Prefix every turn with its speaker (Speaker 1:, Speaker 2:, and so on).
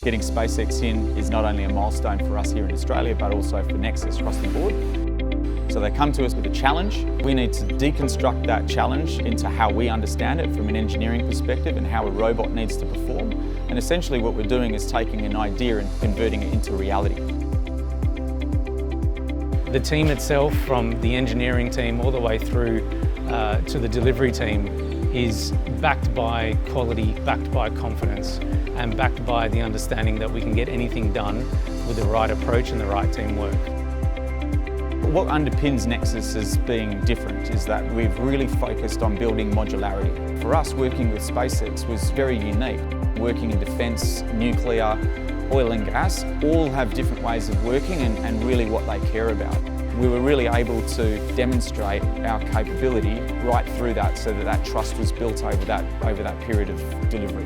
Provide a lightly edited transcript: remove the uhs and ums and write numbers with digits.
Speaker 1: Getting SpaceX in is not only a milestone for us here in Australia, but also for Nexxis across the board. So they come to us with a challenge. We need to deconstruct that challenge into how we understand it from an engineering perspective and how a robot needs to perform. And essentially what we're doing is taking an idea and converting it into reality.
Speaker 2: The team itself, from the engineering team all the way through to the delivery team, is backed by quality, backed by confidence, and backed by the understanding that we can get anything done with the right approach and the right teamwork.
Speaker 1: What underpins Nexxis as being different is that we've really focused on building modularity. For us, working with SpaceX was very unique. Working in defence, nuclear, oil and gas, all have different ways of working and really what they care about. We were really able to demonstrate our capability right through that so that trust was built over that period of delivery.